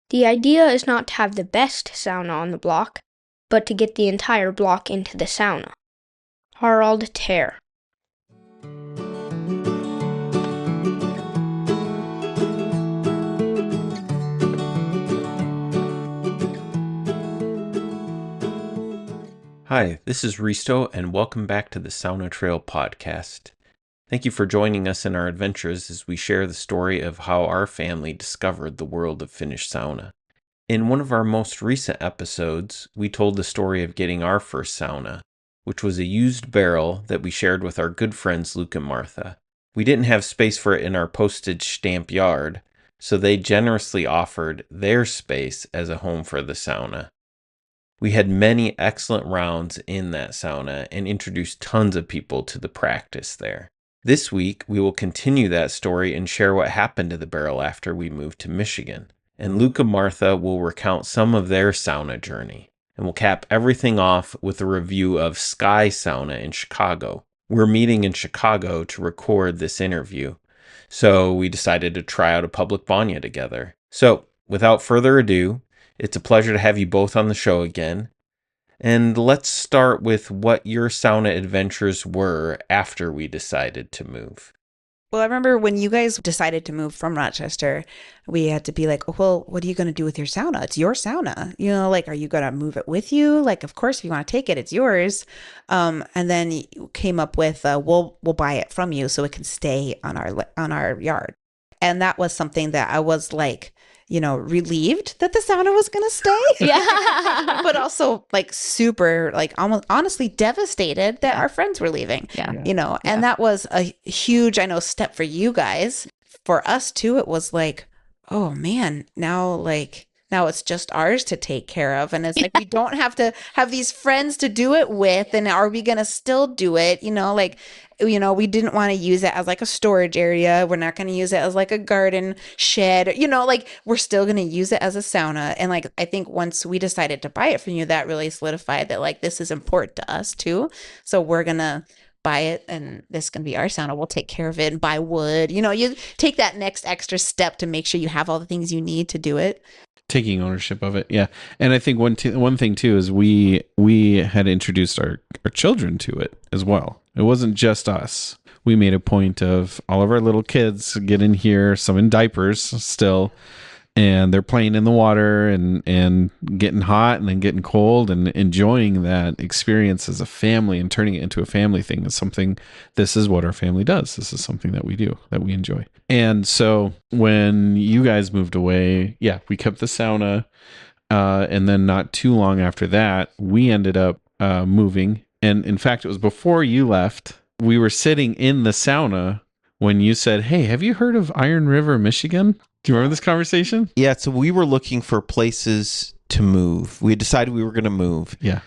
The idea is not to have the best sauna on the block, but to get the entire block into the sauna. Harald Ter. Hi, this is Risto, and welcome back to the Sauna Trail podcast. Thank you for joining us in our adventures as we share the story of how our family discovered the world of Finnish sauna. In one of our most recent episodes, we told the story of getting our first sauna, which was a used barrel that we shared with our good friends Luke and Martha. We didn't have space for it in our postage stamp yard, so they generously offered their space as a home for the sauna. We had many excellent rounds in that sauna and introduced tons of people to the practice there. This week, we will continue that story and share what happened to the barrel after we moved to Michigan. And Luke and Martha will recount some of their sauna journey. And we'll cap everything off with a review of Sky Sauna in Chicago. We're meeting in Chicago to record this interview, so we decided to try out a public banya together. So, without further ado, it's a pleasure to have you both on the show again. And let's start with what your sauna adventures were after we decided to move. Well, I remember when you guys decided to move from Rochester, we had to be like, oh, well, what are you going to do with your sauna? It's your sauna. You know, like, are you going to move it with you? Like, of course, if you want to take it, it's yours. And then you came up with, we'll buy it from you so it can stay on our yard. And that was something that I was like, relieved that the sauna was going to stay. Yeah. But also like super, like almost honestly devastated that our friends were leaving. Yeah. And that was a huge, step for you guys. For us too, it was like, oh man, now it's just ours to take care of. And it's like, we don't have to have these friends to do it with. And are we going to still do it? We didn't want to use it as like a storage area. We're not going to use it as like a garden shed, we're still going to use it as a sauna. And like, I think once we decided to buy it from you, that really solidified that like, this is important to us too. So we're going to buy it and this is going to be our sauna. We'll take care of it and buy wood. You take that next extra step to make sure you have all the things you need to do it. Taking ownership of it, yeah. And I think one thing too is we had introduced our children to it as well. It wasn't just us. We made a point of all of our little kids get in here, some in diapers still, and they're playing in the water and getting hot and then getting cold and enjoying that experience as a family and turning it into a family thing is something. This is what our family does. This is something that we do, that we enjoy. And so when you guys moved away, yeah, we kept the sauna. And then not too long after that, we ended up moving. And in fact, it was before you left. We were sitting in the sauna when you said, hey, have you heard of Iron River, Michigan? Do you remember this conversation? Yeah, so we were looking for places to move. We had decided we were going to move. Yeah.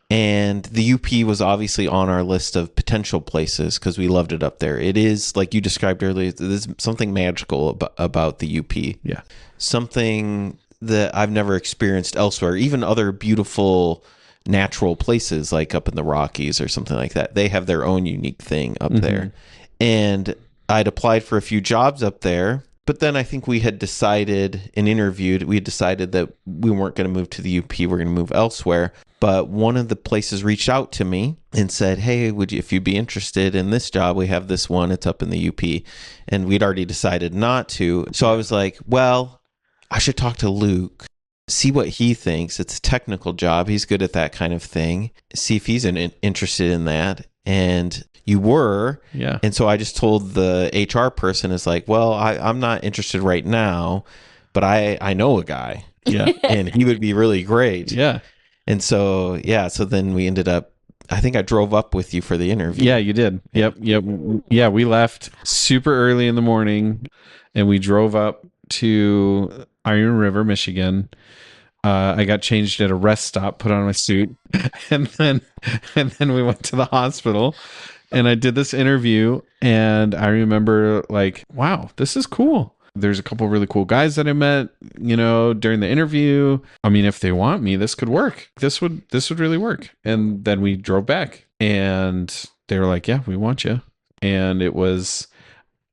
And the UP was obviously on our list of potential places because we loved it up there. It is, like you described earlier, there's something magical about the UP. Yeah. Something that I've never experienced elsewhere. Even other beautiful natural places like up in the Rockies or something like that. They have their own unique thing up there. And I'd applied for a few jobs up there. But then I think we had decided and interviewed, we had decided that we weren't going to move to the UP. We're going to move elsewhere. But one of the places reached out to me and said, hey, if you'd be interested in this job, we have this one. It's up in the UP. And we'd already decided not to. So I was like, well, I should talk to Luke, see what he thinks. It's a technical job. He's good at that kind of thing. See if he's interested in that. And you were. Yeah. And so I just told the HR person, is like, well, I'm not interested right now, but I know a guy. Yeah. And he would be really great. Yeah. And so, so then we ended up, I think I drove up with you for the interview. Yeah, you did. Yep. Yeah, we left super early in the morning and we drove up to Iron River, Michigan. I got changed at a rest stop, put on my suit, and then we went to the hospital and I did this interview and I remember like, wow, this is cool. There's a couple of really cool guys that I met, during the interview. I mean, if they want me, this could work. This would really work. And then we drove back and they were like, yeah, we want you. And it was,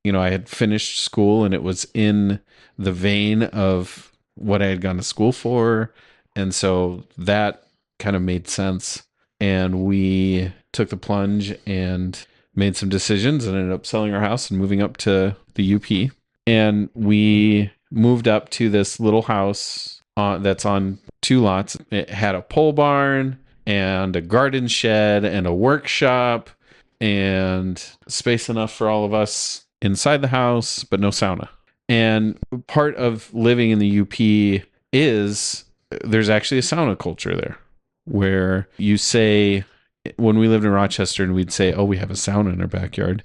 I had finished school and it was in the vein of what I had gone to school for. And so that kind of made sense. And we took the plunge and made some decisions and ended up selling our house and moving up to the UP. And we moved up to this little house that's on 2 lots. It had a pole barn and a garden shed and a workshop and space enough for all of us inside the house, but no sauna. And part of living in the UP is there's actually a sauna culture there where you say, when we lived in Rochester and we'd say, oh, we have a sauna in our backyard,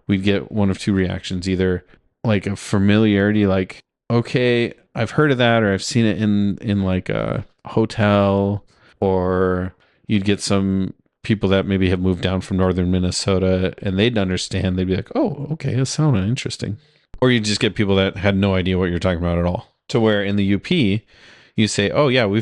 we'd get one of 2 reactions, either like a familiarity, like, okay, I've heard of that, or I've seen it in like a hotel, or you'd get some people that maybe have moved down from northern Minnesota and they'd understand. They'd be like, oh, okay, a sauna, interesting. Or you just get people that had no idea what you're talking about at all. To where in the UP, you say, oh yeah, we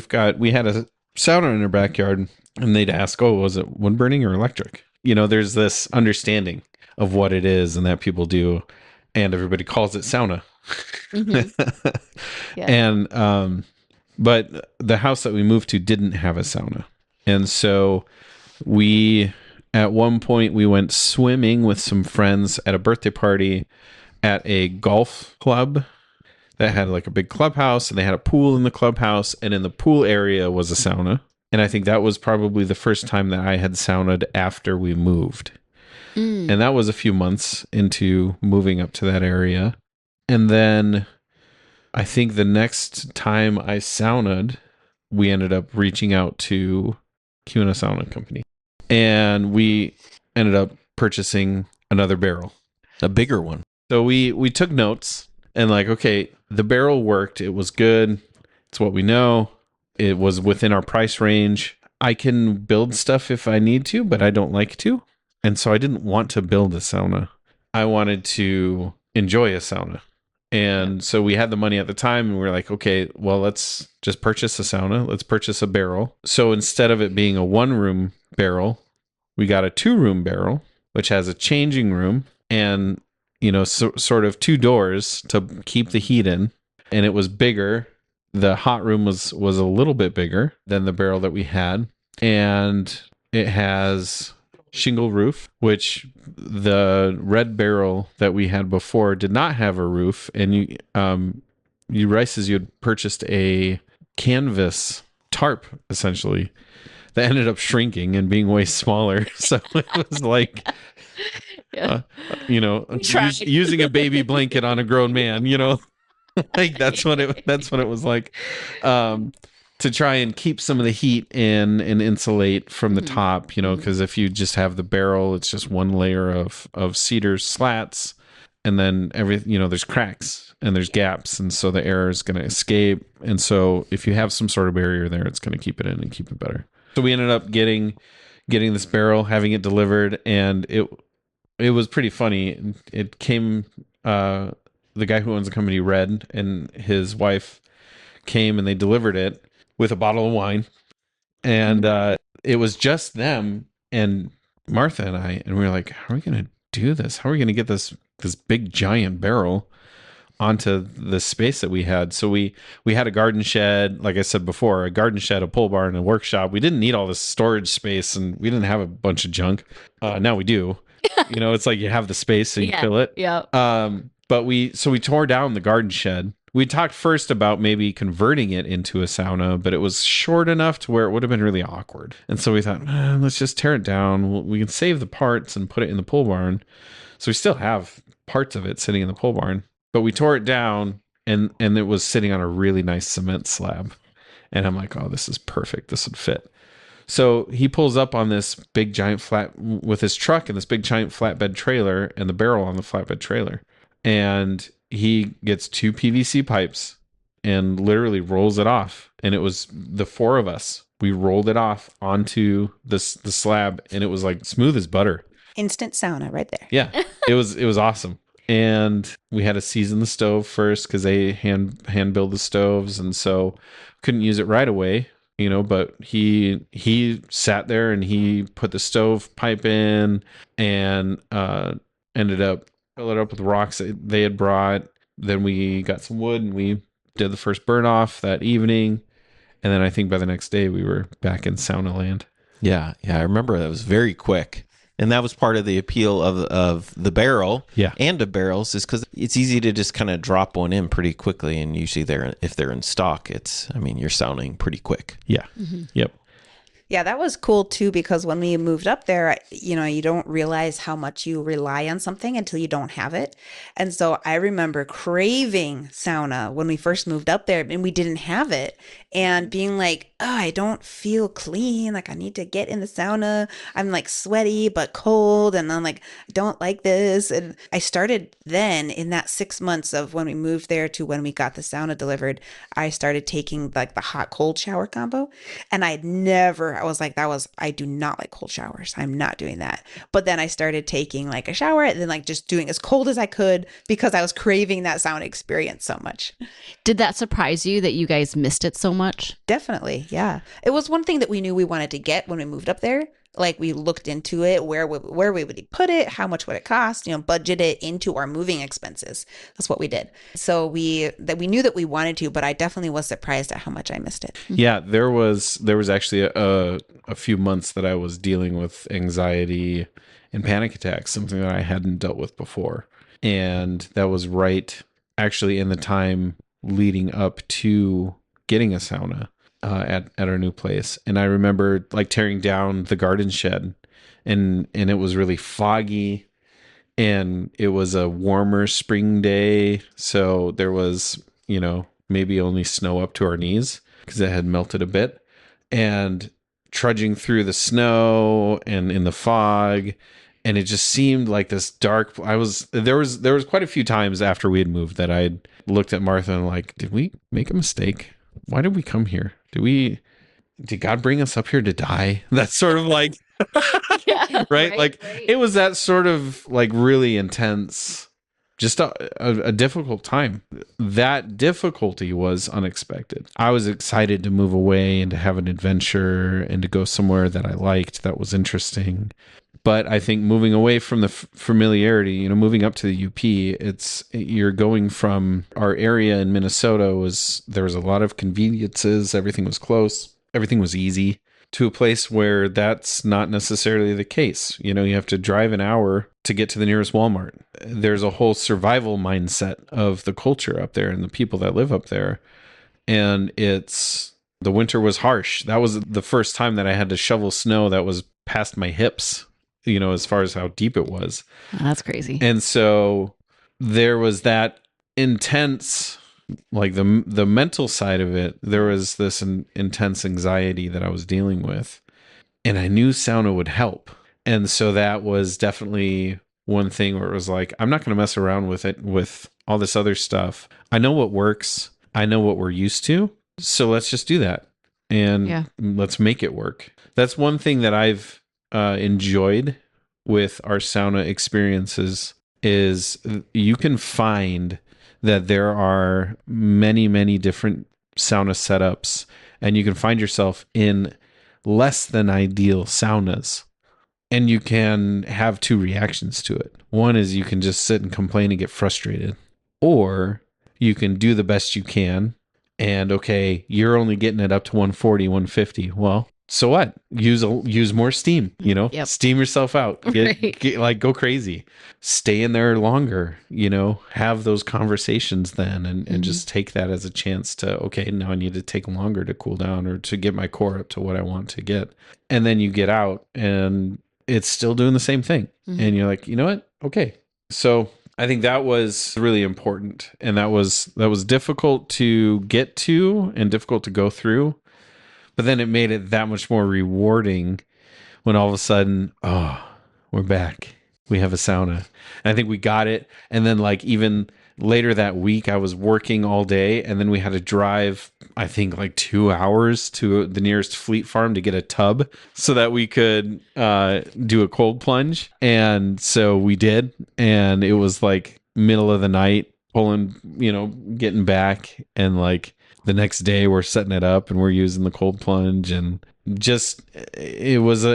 had a sauna in our backyard, and they'd ask, oh, was it wood burning or electric? You know, there's this understanding of what it is and that people do, and everybody calls it sauna. Mm-hmm. Yeah. And but the house that we moved to didn't have a sauna. And so at one point we went swimming with some friends at a birthday party at a golf club that had like a big clubhouse, and they had a pool in the clubhouse, and in the pool area was a sauna. And I think that was probably the first time that I had saunaed after we moved. And that was a few months into moving up to that area. And then I think the next time I saunaed, we ended up reaching out to Kuna Sauna Company. And we ended up purchasing another barrel. A bigger one. So we took notes and like, okay, the barrel worked. It was good. It's what we know. It was within our price range. I can build stuff if I need to, but I don't like to. And so I didn't want to build a sauna. I wanted to enjoy a sauna. And so we had the money at the time, and we were like, okay, well, let's just purchase a sauna. Let's purchase a barrel. So instead of it being a 1-room barrel, we got a 2-room barrel, which has a changing room and, you know, sort of 2 doors to keep the heat in. And it was bigger. The hot room was a little bit bigger than the barrel that we had. And it has shingle roof, which the red barrel that we had before did not have a roof. And you Rice's, you had purchased a canvas tarp essentially that ended up shrinking and being way smaller. So it was like, you know, using a baby blanket on a grown man, you know, like that's what it was like, to try and keep some of the heat in and insulate from the top, you know, because if you just have the barrel, it's just one layer of cedar slats, and then everything, you know, there's cracks and there's gaps, and so the air is going to escape. And so if you have some sort of barrier there, it's going to keep it in and keep it better. So we ended up getting this barrel, having it delivered, and it was pretty funny. It came, the guy who owns the company, Red, and his wife came, and they delivered it with a bottle of wine, and it was just them and Martha and I, and we were like, how are we going to do this? How are we going to get this big giant barrel onto the space that we had? So we had a garden shed, like I said before, a garden shed, a pole barn, a workshop. We didn't need all this storage space, and we didn't have a bunch of junk. Now we do. You know, it's like you have the space, so you fill it. Yeah. But we tore down the garden shed. We talked first about maybe converting it into a sauna, but it was short enough to where it would have been really awkward. And so we thought, let's just tear it down. We can save the parts and put it in the pole barn. So we still have parts of it sitting in the pole barn, but we tore it down, and it was sitting on a really nice cement slab. And I'm like, oh, this is perfect. This would fit. So he pulls up on this big giant flat with his truck and this big giant flatbed trailer and the barrel on the flatbed trailer. And he gets 2 PVC pipes and literally rolls it off. And it was the 4 of us. We rolled it off onto the slab, and it was like smooth as butter. Instant sauna right there. Yeah, it was awesome. And we had to season the stove first because they hand build the stoves, and so couldn't use it right away, you know. But he sat there and he put the stove pipe in and ended up fill it up with rocks that they had brought. Then we got some wood and we did the first burn off that evening. And then I think by the next day we were back in sauna land. Yeah, I remember that was very quick. And that was part of the appeal of the barrel and of barrels, is because it's easy to just kind of drop one in pretty quickly. And usually if they're in stock, you're sauning pretty quick. Yeah. Yep. Yeah, that was cool too, because when we moved up there, you don't realize how much you rely on something until you don't have it. And so I remember craving sauna when we first moved up there and we didn't have it, and being like, oh, I don't feel clean. Like, I need to get in the sauna. I'm like sweaty but cold, and I'm like, I don't like this. And I started then, in that 6 months of when we moved there to when we got the sauna delivered, I started taking like the hot cold shower combo. And I was like, I do not like cold showers. I'm not doing that. But then I started taking like a shower and then like just doing as cold as I could, because I was craving that sauna experience so much. Did that surprise you that you guys missed it so much? Definitely. Yeah. It was one thing that we knew we wanted to get when we moved up there. Like, we looked into it, where we would put it, how much would it cost, budget it into our moving expenses. That's what we did. So we knew that we wanted to, but I definitely was surprised at how much I missed it. Yeah, there was actually a few months that I was dealing with anxiety and panic attacks, something that I hadn't dealt with before. And that was right actually in the time leading up to getting a sauna at our new place. And I remember like tearing down the garden shed, and it was really foggy, and it was a warmer spring day. So there was, maybe only snow up to our knees because it had melted a bit, and trudging through the snow and in the fog. And it just seemed like this dark. There was quite a few times after we had moved that I looked at Martha and like, did we make a mistake? Why did we come here? Did God bring us up here to die? That's sort of like, Yeah, right? Like, it was that sort of like really intense, just a difficult time. That difficulty was unexpected. I was excited to move away and to have an adventure and to go somewhere that I liked, that was interesting. But I think moving away from the familiarity, moving up to the UP, you're going from our area in Minnesota there was a lot of conveniences. Everything was close. Everything was easy, to a place where that's not necessarily the case. You have to drive an hour to get to the nearest Walmart. There's a whole survival mindset of the culture up there and the people that live up there. And the winter was harsh. That was the first time that I had to shovel snow that was past my hips, as far as how deep it was. Oh, that's crazy. And so there was that intense, like the mental side of it. There was this intense anxiety that I was dealing with, and I knew sauna would help. And so that was definitely one thing where it was like, I'm not going to mess around with it, with all this other stuff. I know what works. I know what we're used to. So let's just do that. And let's make it work. That's one thing that I've enjoyed with our sauna experiences, is you can find that there are many, many different sauna setups, and you can find yourself in less than ideal saunas, and you can have two reactions to it. One is you can just sit and complain and get frustrated, or you can do the best you can, and okay, you're only getting it up to 140, 150. Well, so what? Use more steam, steam yourself out, get go crazy, stay in there longer, have those conversations then, and just take that as a chance to, okay, now I need to take longer to cool down or to get my core up to what I want to get. And then you get out and it's still doing the same thing. And you're like, you know what? Okay. So I think that was really important. And that was difficult to get to and difficult to go through. But then it made it that much more rewarding when all of a sudden, we're back. We have a sauna. And I think we got it. And then like even later that week, I was working all day, and then we had to drive, I think like 2 hours to the nearest Fleet Farm to get a tub so that we could do a cold plunge. And so we did. And it was like middle of the night, pulling, getting back, and like the next day we're setting it up and we're using the cold plunge, and just it was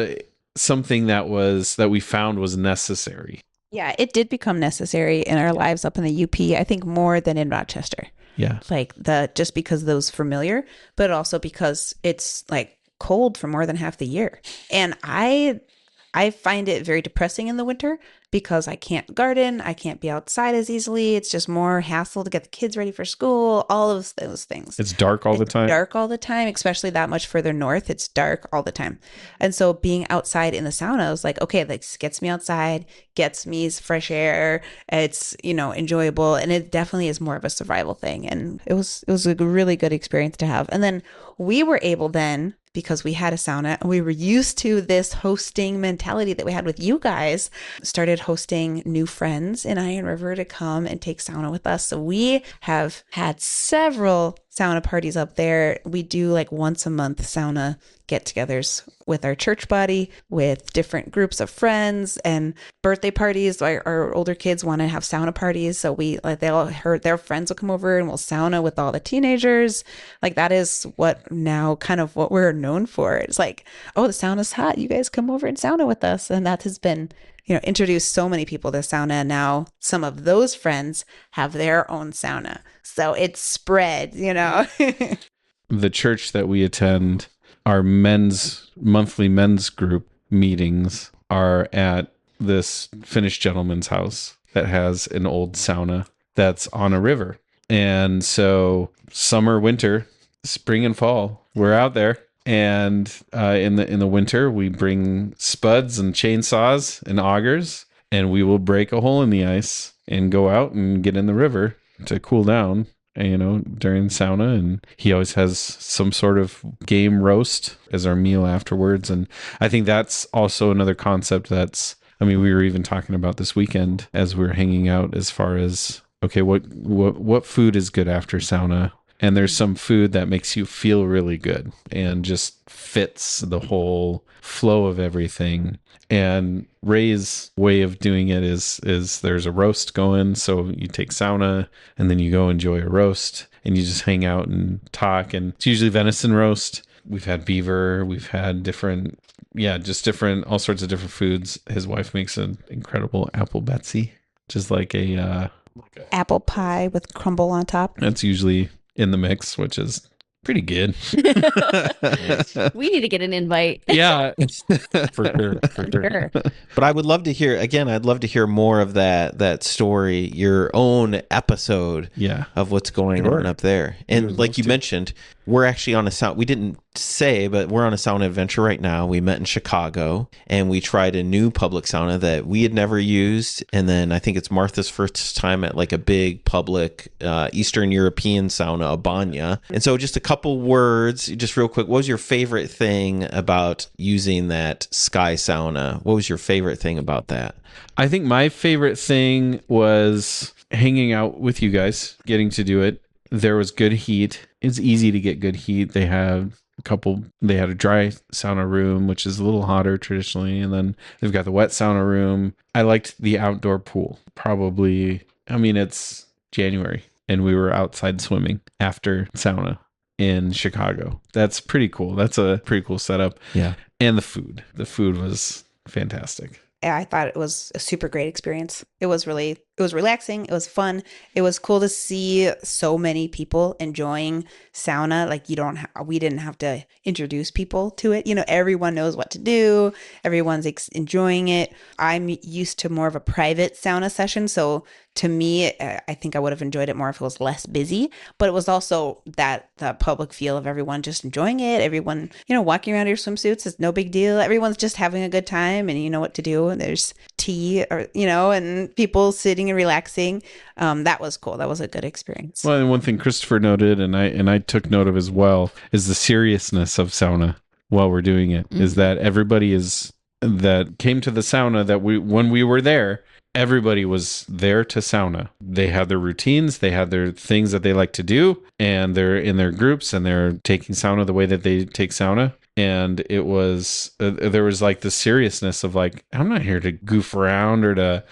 something that we found was necessary. Yeah, it did become necessary in our lives up in the UP, I think more than in Rochester. Yeah. Like just because those familiar, but also because it's like cold for more than half the year. And I find it very depressing in the winter because I can't garden, I can't be outside as easily. It's just more hassle to get the kids ready for school, all of those things. It's dark all the time. Dark all the time, especially that much further north. It's dark all the time. And so being outside in the sauna, I was like, okay, this gets me outside, gets me fresh air. It's, enjoyable. And it definitely is more of a survival thing. And it was a really good experience to have. And then we were able then, because we had a sauna and we were used to this hosting mentality that we had with you guys, started hosting new friends in Iron River to come and take sauna with us. So we have had several sauna parties up there. We do like once a month sauna get-togethers with our church body, with different groups of friends, and birthday parties. Our older kids want to have sauna parties, so they all heard their friends will come over and we'll sauna with all the teenagers. Like that is what now kind of what we're known for. It's like, oh, the sauna's hot, you guys come over and sauna with us. And that has been introduced so many people to sauna. And now some of those friends have their own sauna, so it's spread. The church that we attend, our monthly men's group meetings are at this Finnish gentleman's house that has an old sauna that's on a river. And so summer, winter, spring and fall, we're out there. And in the winter, we bring spuds and chainsaws and augers, and we will break a hole in the ice and go out and get in the river to cool down, during sauna. And he always has some sort of game roast as our meal afterwards. And I think that's also another concept we were even talking about this weekend as we were hanging out, as far as, okay, what food is good after sauna? And there's some food that makes you feel really good and just fits the whole flow of everything. And Ray's way of doing it is there's a roast going. So you take sauna and then you go enjoy a roast and you just hang out and talk. And it's usually venison roast. We've had beaver. We've had all sorts of different foods. His wife makes an incredible apple Betsy, just like a apple pie with crumble on top. That's usually in the mix, which is pretty good. We need to get an invite. Yeah, for sure. But I would love to hear, I'd love to hear more of that story, your own episode of what's going on up there. And like you mentioned, we're actually on a sauna. We didn't say, but we're on a sauna adventure right now. We met in Chicago and we tried a new public sauna that we had never used. And then I think it's Martha's first time at like a big public Eastern European sauna, a banya. And so just a couple words, just real quick. What was your favorite thing about using that Sky Sauna? What was your favorite thing about that? I think my favorite thing was hanging out with you guys, getting to do it. There was good heat. It's easy to get good heat. They had a dry sauna room, which is a little hotter traditionally. And then they've got the wet sauna room. I liked the outdoor pool. It's January and we were outside swimming after sauna in Chicago. That's pretty cool. That's a pretty cool setup. Yeah. And the food was fantastic. I thought it was a super great experience. It was relaxing. It was fun. It was cool to see so many people enjoying sauna. Like we didn't have to introduce people to it. Everyone knows what to do. Everyone's enjoying it. I'm used to more of a private sauna session. So to me, I think I would have enjoyed it more if it was less busy, but it was also the public feel of everyone just enjoying it. Everyone, walking around in your swimsuits is no big deal. Everyone's just having a good time and you know what to do. And there's tea and people sitting and relaxing. That was cool. That was a good experience. Well, and one thing Christopher noted, and I took note of as well, is the seriousness of sauna while we're doing it. Mm-hmm. Is that everybody that came to the sauna when we were there, everybody was there to sauna. They had their routines, they had their things that they like to do, and they're in their groups and they're taking sauna the way that they take sauna. And it was, there was like the seriousness of like, I'm not here to goof around or to,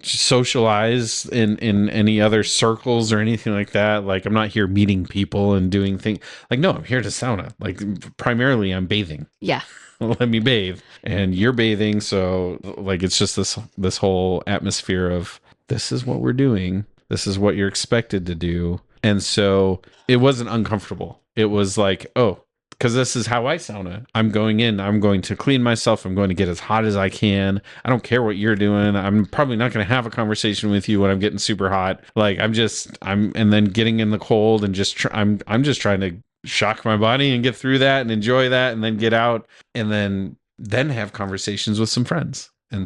socialize in any other circles or anything like that. Like, I'm not here meeting people and doing things. Like, no, I'm here to sauna. Like, primarily I'm bathing. Yeah. Let me bathe. And you're bathing. So like, it's just this whole atmosphere of this is what we're doing. This is what you're expected to do. And so it wasn't uncomfortable. It was like, oh, because this is how I sauna. I'm going in, I'm going to clean myself, I'm going to get as hot as I can. I don't care what you're doing. I'm probably not going to have a conversation with you when I'm getting super hot. Like and then getting in the cold and I'm just trying to shock my body and get through that and enjoy that and then get out and then have conversations with some friends. And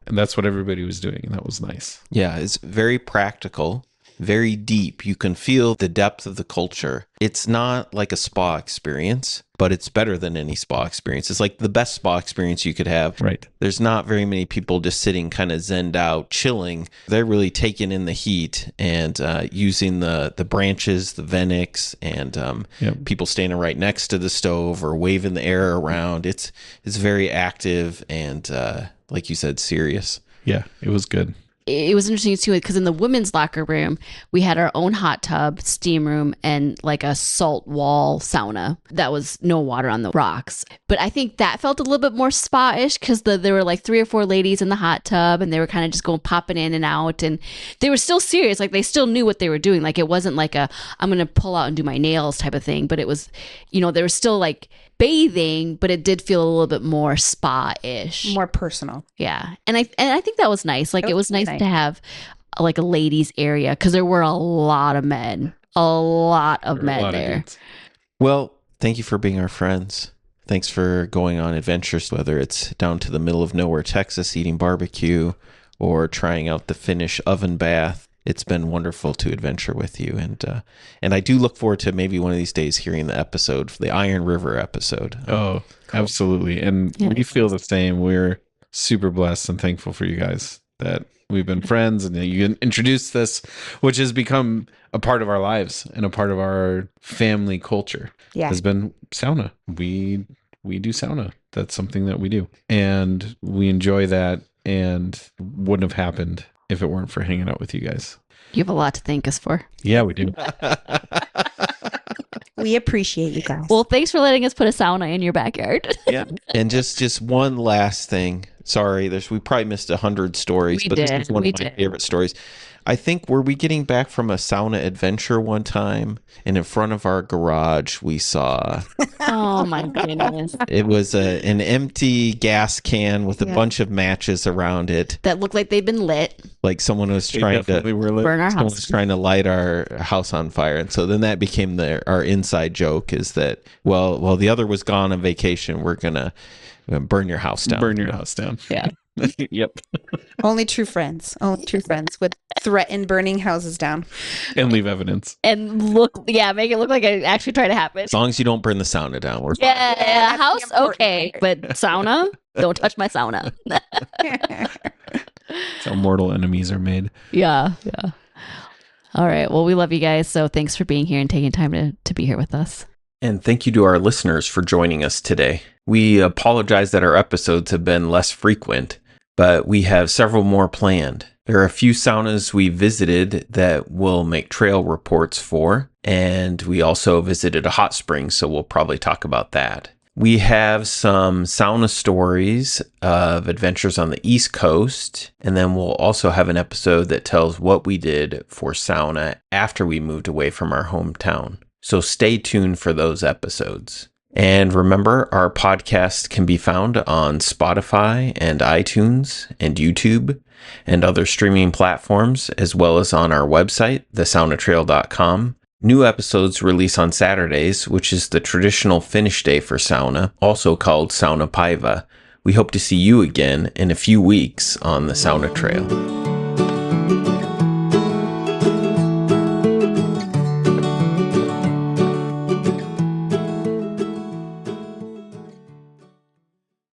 that's what everybody was doing. And that was nice. Yeah, it's very practical, very deep. You can feel the depth of the culture. It's not like a spa experience, but it's better than any spa experience. It's like the best spa experience you could have. Right. There's not very many people just sitting kind of zenned out, chilling. They're really taking in the heat and using the branches, the Venix, and people standing right next to the stove or waving the air around. It's very active and, like you said, serious. Yeah, it was good. It was interesting too because in the women's locker room we had our own hot tub, steam room, and like a salt wall sauna that was no water on the rocks. But I think that felt a little bit more spa-ish because there were like 3 or 4 ladies in the hot tub and they were kind of just popping in and out, and they were still serious. Like they still knew what they were doing. Like it wasn't like I'm gonna pull out and do my nails type of thing, but it was, they were still like bathing, but it did feel a little bit more spa-ish, More personal. yeah. And I think that was nice. Like it was nice to have like a ladies area because there were a lot of men there. Well, thank you for being our friends. Thanks for going on adventures, whether it's down to the middle of nowhere, Texas, eating barbecue or trying out the Finnish oven bath. It's been wonderful to adventure with you, and I do look forward to maybe one of these days hearing the episode, the Iron River episode. Oh, cool. Absolutely, and we feel the same. We're super blessed and thankful for you guys that we've been friends and that you introduced this, which has become a part of our lives and a part of our family culture. Yeah, has been sauna. We do sauna. That's something that we do, and we enjoy that, and wouldn't have happened if it weren't for hanging out with you guys. You have a lot to thank us for. Yeah, we do. we appreciate you guys. Well, thanks for letting us put a sauna in your backyard. Yeah, and just one last thing. Sorry, we probably missed 100 stories, this is one of my favorite stories. I think, were we getting back from a sauna adventure one time, and in front of our garage we saw... Oh my goodness. It was an empty gas can with a bunch of matches around it. That looked like they'd been lit. Like someone was trying to burn our house. Was trying to light our house on fire. And so then that became our inside joke, is that, well, the other was gone on vacation, we're going to burn your house down. Burn your house down. Yeah. Yep. Only true friends would threaten burning houses down and leave evidence. And make it look like it actually tried to happen. As long as you don't burn the sauna down, we're fine. Yeah, house okay, but sauna, don't touch my sauna. That's how mortal enemies are made. Yeah. All right. Well, we love you guys, so thanks for being here and taking time to be here with us. And thank you to our listeners for joining us today. We apologize that our episodes have been less frequent, but we have several more planned. There are a few saunas we visited that we'll make trail reports for, and we also visited a hot spring, so we'll probably talk about that. We have some sauna stories of adventures on the East Coast, and then we'll also have an episode that tells what we did for sauna after we moved away from our hometown. So stay tuned for those episodes. And remember, our podcast can be found on Spotify and iTunes and YouTube and other streaming platforms, as well as on our website, thesaunatrail.com. New episodes release on Saturdays, which is the traditional Finnish day for sauna, also called Sauna Päivä. We hope to see you again in a few weeks on the Sauna Trail.